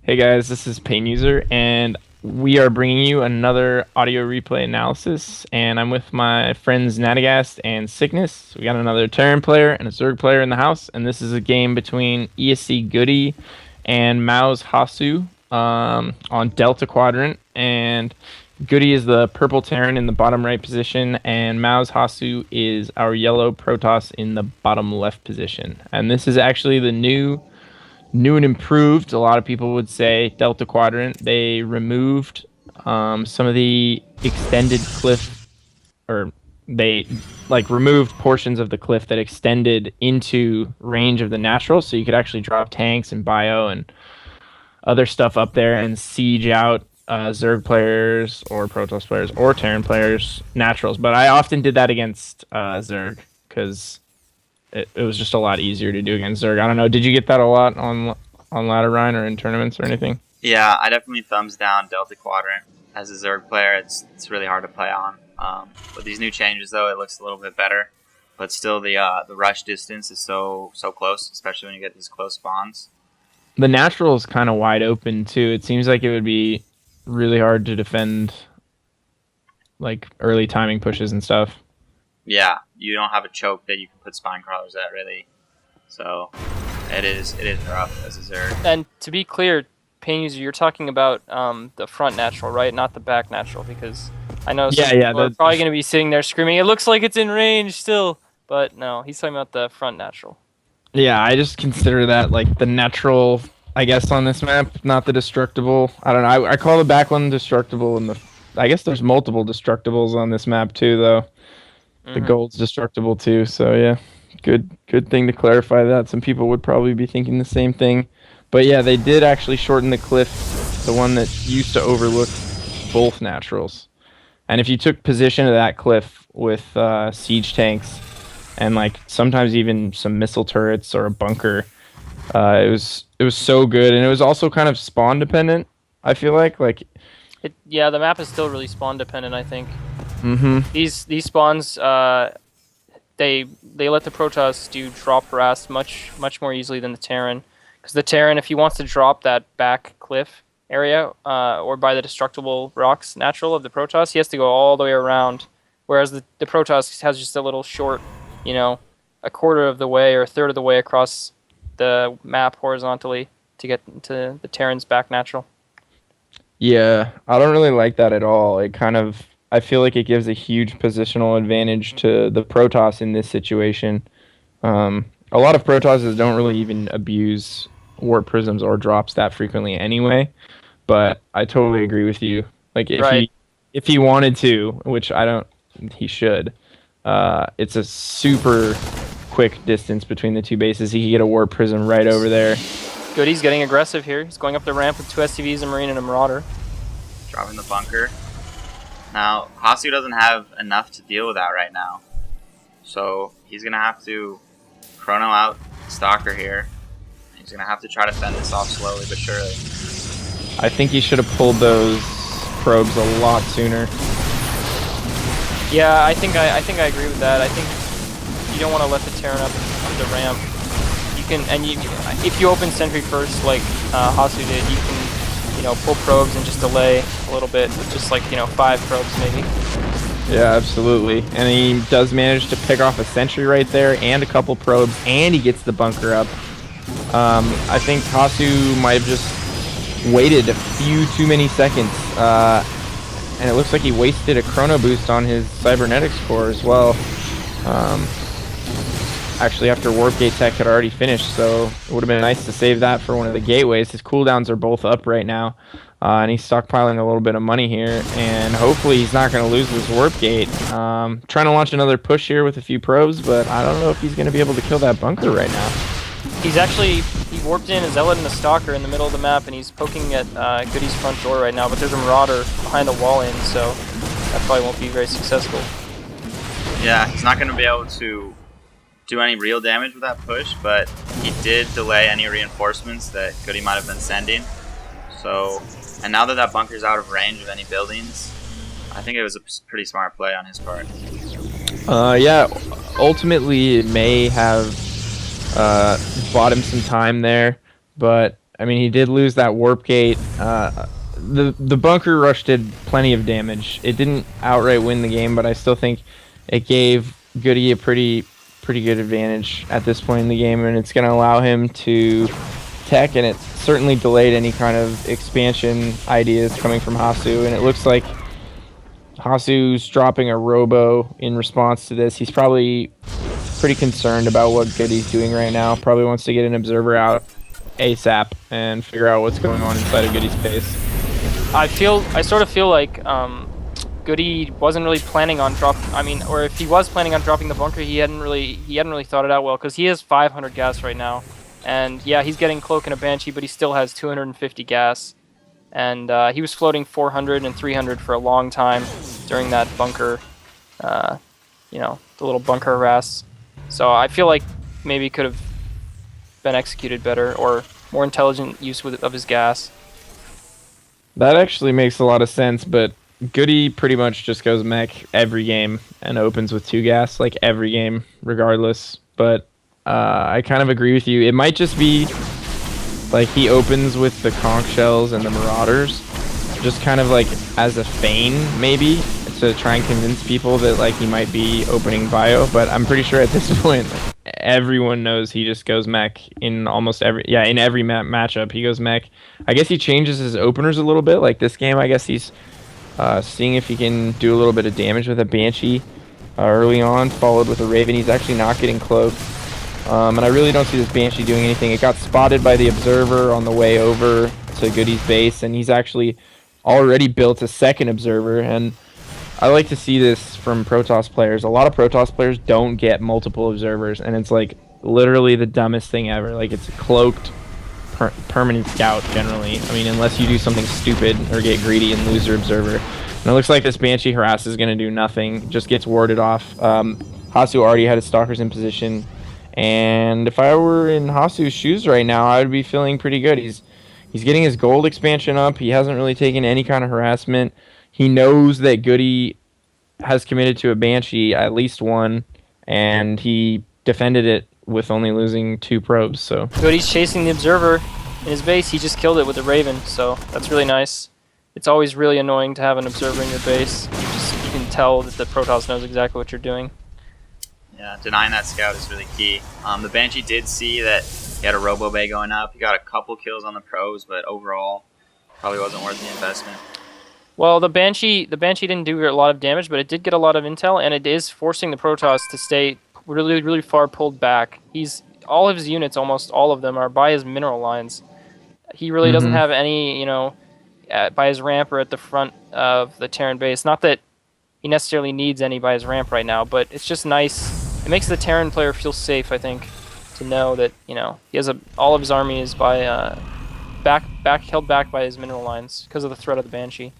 Hey guys, this is PainUser, and we are bringing you another audio replay analysis. And I'm with my friends Nadagast and sycknesS. We got another Terran player and a Zerg player in the house, and this is a game between ESC Goody and Mao's Hasu on Delta Quadrant. And Goody is the purple Terran in the bottom right position, and Mao's Hasu is our yellow Protoss in the bottom left position. And this is actually the new and improved, a lot of people would say, Delta Quadrant. They removed some of the extended cliff, or they removed portions of the cliff that extended into range of the natural, so you could actually drop tanks and bio and other stuff up there and siege out Zerg players or Protoss players or Terran players naturals. But I often did that against Zerg because it was just a lot easier to do against Zerg. I don't know. Did you get that a lot on Ladder Rhine or in tournaments or anything? Yeah, I definitely thumbs down Delta Quadrant. As a Zerg player, it's really hard to play on. With these new changes, though, it looks a little bit better. But still, the rush distance is so close, especially when you get these close spawns. The natural is kind of wide open, too. It seems like it would be really hard to defend like early timing pushes and stuff. Yeah, you don't have a choke that you can put spine crawlers at, really. So it is rough as a Zerg. And to be clear, PainUser, you're talking about the front natural, right? Not the back natural, because I know some people are probably going to be sitting there screaming, it looks like it's in range still. But no, he's talking about the front natural. Yeah, I just consider that like the natural, I guess, on this map, not the destructible. I don't know. I call the back one destructible, and I guess there's multiple destructibles on this map too, though. The gold's destructible too, so yeah. Good thing to clarify that. Some people would probably be thinking the same thing. But yeah, they did actually shorten the cliff, the one that used to overlook both naturals. And if you took position of that cliff with siege tanks and like sometimes even some missile turrets or a bunker, it was so good. And it was also kind of spawn dependent, I feel like. Yeah, the map is still really spawn dependent, I think. These spawns, they let the Protoss do drop harass much more easily than the Terran, because the Terran, if he wants to drop that back cliff area or by the destructible rocks natural of the Protoss, he has to go all the way around, whereas the Protoss has just a little short, a quarter of the way or a third of the way across the map horizontally to get to the Terran's back natural. Yeah, I don't really like that at all. I feel like it gives a huge positional advantage to the Protoss in this situation. A lot of Protosses don't really even abuse warp prisms or drops that frequently anyway, but I totally agree with you. Like if he wanted to, which he should. It's a super quick distance between the two bases. He could get a warp prism right over there. Goody's getting aggressive here. He's going up the ramp with two SCVs, a Marine, and a Marauder. Dropping the bunker. Now, Hasu doesn't have enough to deal with that right now. So, he's going to have to chrono out Stalker here. He's going to have to try to fend this off slowly but surely. I think he should have pulled those probes a lot sooner. Yeah, I think I agree with that. I think you don't want to let the Terran up the ramp. If you open sentry first, like Hasu did, you can pull probes and just delay a little bit, just like 5 probes maybe. Yeah, absolutely. And he does manage to pick off a sentry right there and a couple probes, and he gets the bunker up. I think Hasu might have just waited a few too many seconds, and it looks like he wasted a chrono boost on his cybernetics core as well. Actually, after Warp Gate Tech had already finished, so it would have been nice to save that for one of the gateways. His cooldowns are both up right now, and he's stockpiling a little bit of money here, and hopefully he's not going to lose this Warp Gate. Trying to launch another push here with a few probes, but I don't know if he's going to be able to kill that bunker right now. He warped in a Zealot and a Stalker in the middle of the map, and he's poking at Goody's front door right now, but there's a Marauder behind the wall in, so that probably won't be very successful. Yeah, he's not going to be able to do any real damage with that push, but he did delay any reinforcements that Goody might have been sending. So, and now that bunker's out of range of any buildings, I think it was a pretty smart play on his part. Yeah, ultimately it may have bought him some time there, but I mean, he did lose that warp gate. The bunker rush did plenty of damage. It didn't outright win the game, but I still think it gave Goody a pretty good advantage at this point in the game, and it's going to allow him to tech, and it certainly delayed any kind of expansion ideas coming from Hasu, and it looks like Hasu's dropping a robo in response to this. He's probably pretty concerned about what Goody's doing right now. Probably wants to get an observer out ASAP and figure out what's going on inside of Goody's base. I sort of feel like Goody wasn't really planning on or if he was planning on dropping the bunker, he hadn't really thought it out well, because he has 500 gas right now, and yeah, he's getting cloak and a banshee, but he still has 250 gas, and he was floating 400 and 300 for a long time during that bunker, the little bunker harass. So I feel like maybe he could have been executed better, or more intelligent use of his gas. That actually makes a lot of sense, but Goody pretty much just goes mech every game and opens with 2 gas, like every game, regardless. But I kind of agree with you. It might just be like he opens with the conch shells and the marauders, just kind of like as a feign, maybe, to try and convince people that like he might be opening bio. But I'm pretty sure at this point, like, everyone knows he just goes mech in almost every matchup. He goes mech. I guess he changes his openers a little bit. Like this game, I guess he's seeing if he can do a little bit of damage with a banshee early on, followed with a raven. He's actually not getting cloaked, and I really don't see this banshee doing anything. It got spotted by the observer on the way over to Goody's base, and he's actually already built a second observer. And I like to see this from Protoss players. A lot of Protoss players don't get multiple observers, and it's like literally the dumbest thing ever. Like, it's a cloaked permanent scout generally. I mean, unless you do something stupid or get greedy and lose your observer. And it looks like this banshee harass is going to do nothing. Just gets warded off. Hasu already had his stalkers in position, and if I were in Hasu's shoes right now, I would be feeling pretty good. He's getting his gold expansion up. He hasn't really taken any kind of harassment. He knows that Goody has committed to a banshee, at least one, and he defended it with only losing 2 probes. So Goody's chasing the observer in his base. He just killed it with a raven, so that's really nice. It's always really annoying to have an observer in your base. You can tell that the Protoss knows exactly what you're doing. Yeah, denying that scout is really key. The banshee did see that he had a robo bay going up. He got a couple kills on the probes, but overall, probably wasn't worth the investment. Well, the banshee didn't do a lot of damage, but it did get a lot of intel, and it is forcing the Protoss to stay really far pulled back. All of his units, almost all of them, are by his mineral lines. He really doesn't have any, by his ramp or at the front of the Terran base. Not that he necessarily needs any by his ramp right now, but it's just nice. It makes the Terran player feel safe, I think, to know that he has all of his army is by held back by his mineral lines because of the threat of the banshee.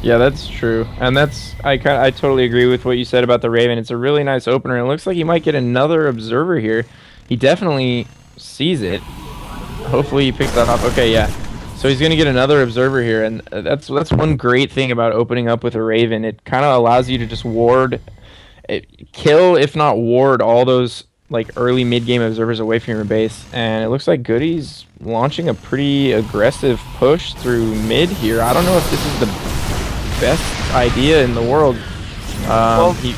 yeah, that's true, and I totally agree with what you said about the raven. It's a really nice opener. It looks like he might get another observer here. He definitely sees it. Hopefully he picks that up. Okay, yeah. So he's gonna get another observer here, and that's one great thing about opening up with a raven. It kind of allows you to just kill, if not ward, all those like early mid-game observers away from your base. And it looks like Goody's launching a pretty aggressive push through mid here. I don't know if this is the best idea in the world. He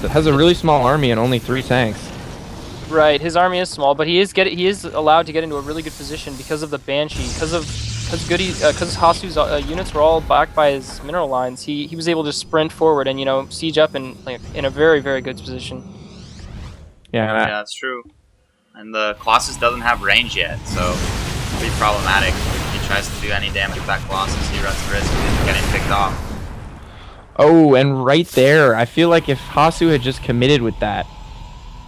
has a really small army and only 3 tanks. Right, his army is small, but he is allowed to get into a really good position because of the banshee, because Hasu's units were all backed by his mineral lines. He was able to sprint forward and siege up in a very good position. Yeah, that's true. And the Colossus doesn't have range yet, so it'll be problematic. If he tries to do any damage with that Colossus, he runs the risk of getting picked off. Oh, and right there, I feel like if Hasu had just committed with that,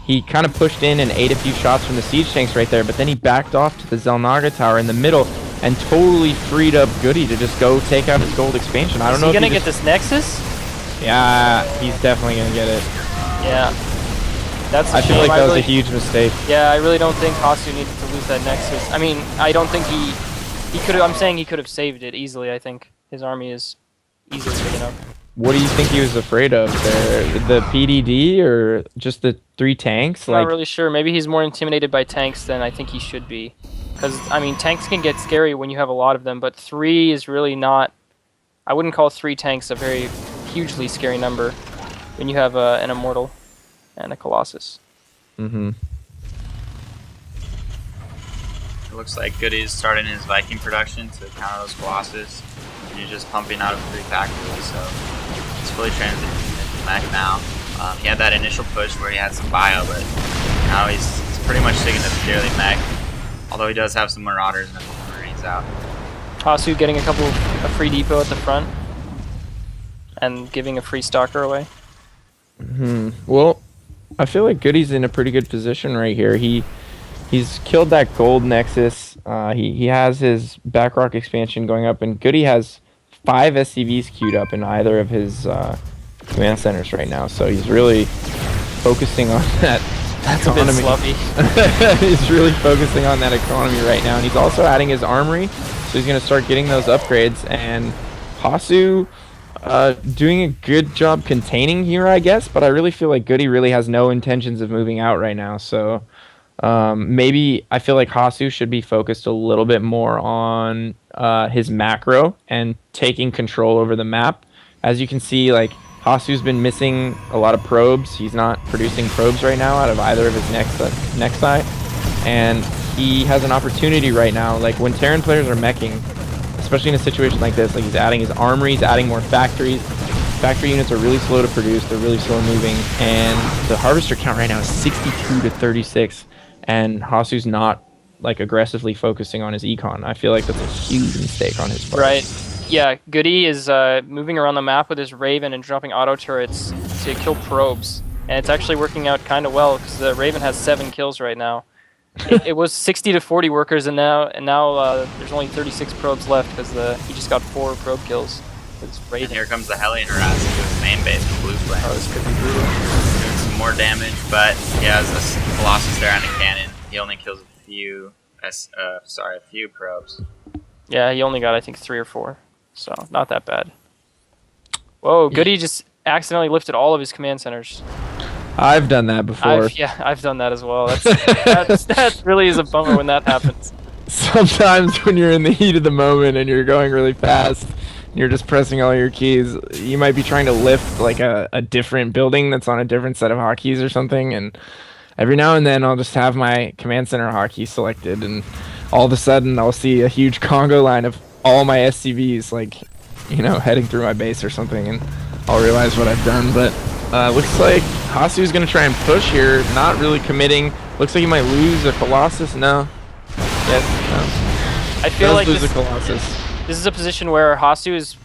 he kind of pushed in and ate a few shots from the siege tanks right there, but then he backed off to the Xel'Naga tower in the middle and totally freed up Goody to just go take out his gold expansion. I don't know if he's gonna get this Nexus? Yeah, he's definitely gonna get it. Yeah. I feel like that was a huge mistake. Yeah, I really don't think Hasu needed to lose that Nexus. I mean, I don't think he could have. I'm saying he could have saved it easily. I think his army is easily big enough. What do you think he was afraid of there? The PDD or just the 3 tanks? I'm not really sure. Maybe he's more intimidated by tanks than I think he should be. Because, I mean, tanks can get scary when you have a lot of them, but 3 is really not... I wouldn't call 3 tanks a very hugely scary number when you have an Immortal and a Colossus. Mm-hmm. It looks like Goody's starting his Viking production to counter those Colossus. And he's just pumping out of 3 factories, so he's fully transitioned into mech now. He had that initial push where he had some bio, but now he's pretty much sticking to purely mech. Although he does have some Marauders and a couple Marines out. Hasu getting a free depot at the front and giving a free Stalker away. Well, I feel like Goody's in a pretty good position right here. He's killed that gold Nexus. He has his Backrock expansion going up, and Goody has 5 SCVs queued up in either of his command centers right now. So he's really focusing on that. That's a bit sloppy. He's really focusing on that economy right now, and he's also adding his armory, so he's going to start getting those upgrades. And Hasu doing a good job containing here, I guess, but I really feel like Goody really has no intentions of moving out right now. So maybe I feel like Hasu should be focused a little bit more on his macro and taking control over the map. As you can see, like, Hasu's been missing a lot of probes. He's not producing probes right now out of either of his Nexi, and he has an opportunity right now. Like, when Terran players are meching, especially in a situation like this, like, he's adding his armory, he's adding more factories. Factory units are really slow to produce, they're really slow moving, and the harvester count right now is 62 to 36, and Hasu's not, like, aggressively focusing on his econ. I feel like that's a huge mistake on his part. Right. Yeah, Goody is moving around the map with his Raven and dropping auto turrets to kill probes. And it's actually working out kind of well, because the Raven has 7 kills right now. It was 60 to 40 workers, and now there's only 36 probes left, because he just got 4 probe kills with his Raven. And here comes the Hellion harassing to his main base with Blue Flame. Oh, this could be brutal. Doing some more damage, but he has this Colossus there and a cannon. He only kills a few probes. Yeah, he only got, I think, 3 or 4. So, not that bad. Whoa, Goody just accidentally lifted all of his command centers. I've done that before. I've done that as well. That really is a bummer when that happens. Sometimes when you're in the heat of the moment and you're going really fast, and you're just pressing all your keys, you might be trying to lift like a different building that's on a different set of hotkeys or something, and every now and then I'll just have my command center hotkey selected, and all of a sudden I'll see a huge Congo line of all my SCVs, like, you know, heading through my base or something, and I'll realize what I've done. But looks like Hasu's gonna try and push here, not really committing. Looks like he might lose a Colossus. No. Yes. No. I feel like lose a Colossus. This is a position where Hasu is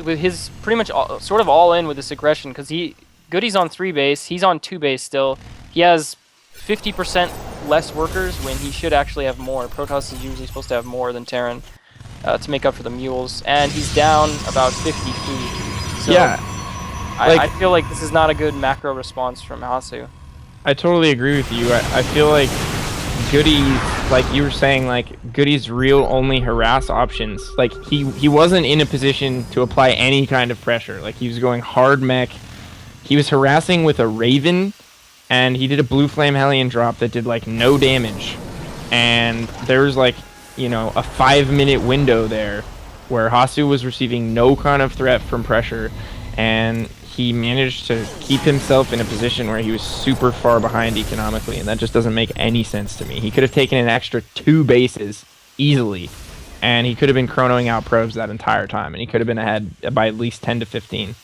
with his pretty much sort of all in with this aggression, because Goody's on 3 base, he's on 2 base still. He has 50% less workers when he should actually have more. Protoss is usually supposed to have more than Terran. To make up for the mules, and he's down about 50 food. So yeah, I feel like this is not a good macro response from Hasu. I totally agree with you. I feel like Goody, like you were saying, like Goody's real only harass options. Like he wasn't in a position to apply any kind of pressure. Like he was going hard mech. He was harassing with a Raven, and he did a Blue Flame Hellion drop that did like no damage. And there was like, you know, a 5-minute window there where Hasu was receiving no kind of threat from pressure, and he managed to keep himself in a position where he was super far behind economically, and that just doesn't make any sense to me. He could have taken an extra 2 bases easily, and he could have been chronoing out probes that entire time, and he could have been ahead by at least 10 to 15.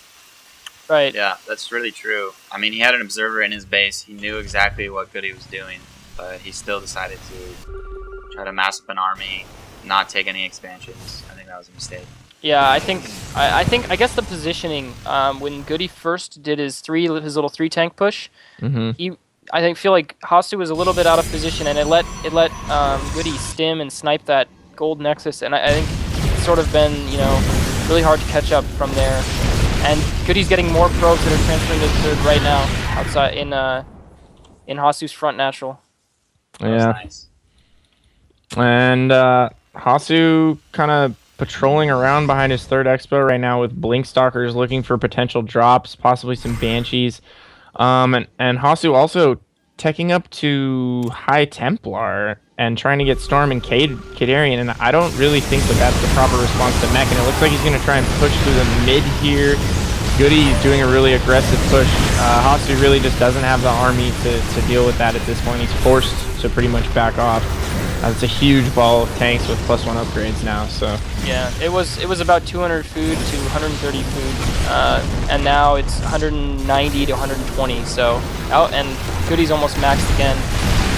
Right. Yeah, that's really true. I mean, he had an observer in his base. He knew exactly what Goody was doing, but he still decided to try to mass up an army, not take any expansions. I think that was a mistake. Yeah, I guess the positioning when Goody first did his little 3 tank push, I feel like Hasu was a little bit out of position, and it let Goody stim and snipe that gold Nexus, and I think it's sort of been, you know, really hard to catch up from there. And Goody's getting more probes that are transferring to third right now outside in Hasu's front natural. That was nice. And Hasu kind of patrolling around behind his 3rd expo right now with Blink Stalkers, looking for potential drops, possibly some Banshees. And Hasu also teching up to High Templar. and trying to get Storm and Kadarian, and I don't really think that that's the proper response to Mech, and it looks like he's going to try and push through the mid here. Goody is doing a really aggressive push. Hasu really just doesn't have the army to deal with that at this point. He's forced to pretty much back off. It's a huge ball of tanks with +1 upgrades now, so... Yeah, it was about 200 food to 130 food, and now it's 190 to 120, so... and Goody's almost maxed again.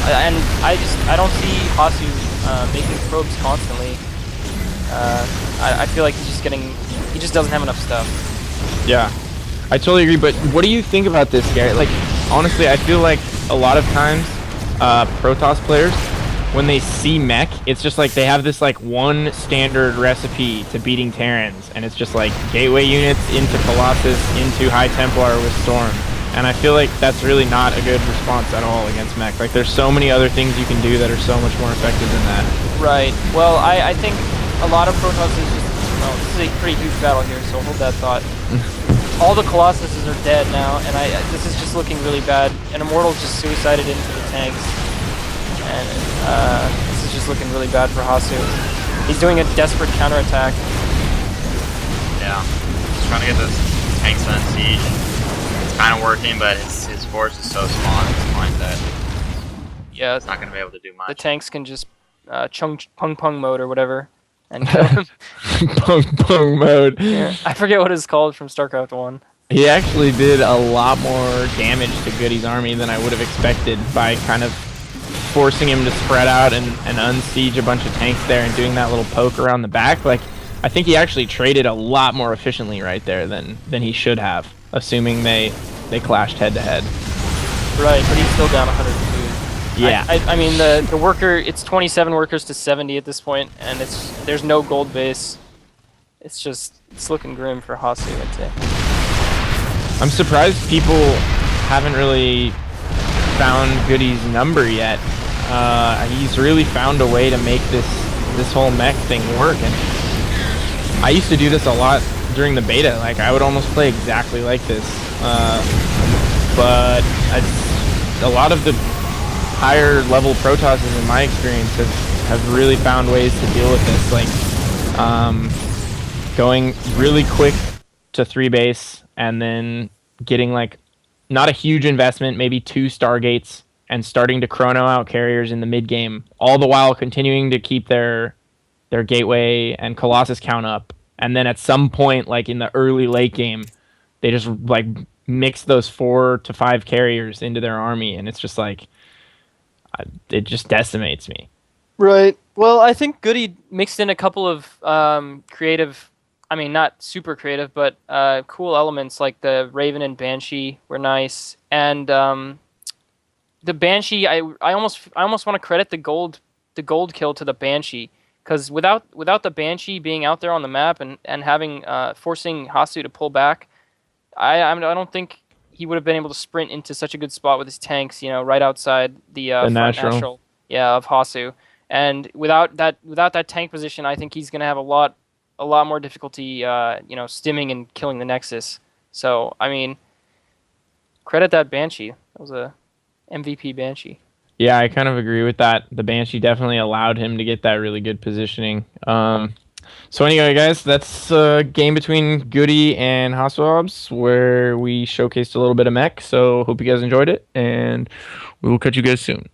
And I don't see Hasu making probes constantly. I feel like he just doesn't have enough stuff. Yeah, I totally agree, but what do you think about this, Garrett? Like, honestly, I feel like a lot of times, Protoss players, when they see Mech, it's just like they have this like one standard recipe to beating Terrans, and it's just like gateway units into Colossus, into High Templar with Storm. And I feel like that's really not a good response at all against Mech. Like, there's so many other things you can do that are so much more effective than that. Right. Well, I think a lot of Protoss is just... Well, this is a pretty huge battle here, so hold that thought. All the Colossuses are dead now, and this is just looking really bad. And Immortal's just suicided into the tanks. And this is just looking really bad for Hasu. He's doing a desperate counterattack. Yeah. He's trying to get those tanks on siege. Kind of working, but his force is so small at this point that it's not going to be able to do much. The tanks can just pung pung mode or whatever and kill him. Pung pung mode. Yeah, I forget what it's called from StarCraft 1. He actually did a lot more damage to Goody's army than I would have expected by kind of forcing him to spread out and unsiege a bunch of tanks there and doing that little poke around the back. Like, I think he actually traded a lot more efficiently right there than he should have, assuming they clashed head to head. Right, but he's still down 100 food. Yeah. I mean, the worker, it's 27 workers to 70 at this point, and there's no gold base. It's looking grim for Hasu, I'd say. I'm surprised people haven't really found Goody's number yet. He's really found a way to make this whole Mech thing work, and I used to do this a lot during the beta. Like, I would almost play exactly like this, but a lot of the higher level Protosses in my experience have really found ways to deal with this, like going really quick to 3 base and then getting like not a huge investment, maybe 2 Stargates, and starting to chrono out carriers in the mid game, all the while continuing to keep their gateway and Colossus count up. And then at some point, like in the early late game, they just like mix those 4 to 5 carriers into their army, and it's just like it just decimates me. Right. Well, I think Goody mixed in a couple of creative, I mean, not super creative, but cool elements, like the Raven and Banshee were nice, and the Banshee, I almost want to credit the gold kill to the Banshee. Because without the Banshee being out there on the map and having forcing Hasu to pull back, I don't think he would have been able to sprint into such a good spot with his tanks, right outside the natural, of Hasu. And without that tank position, I think he's going to have a lot more difficulty, stimming and killing the Nexus. So I mean, credit that Banshee. That was a MVP Banshee. Yeah, I kind of agree with that. The Banshee definitely allowed him to get that really good positioning. So anyway, guys, that's a game between Goody and Haswabs where we showcased a little bit of Mech. So hope you guys enjoyed it, and we will catch you guys soon.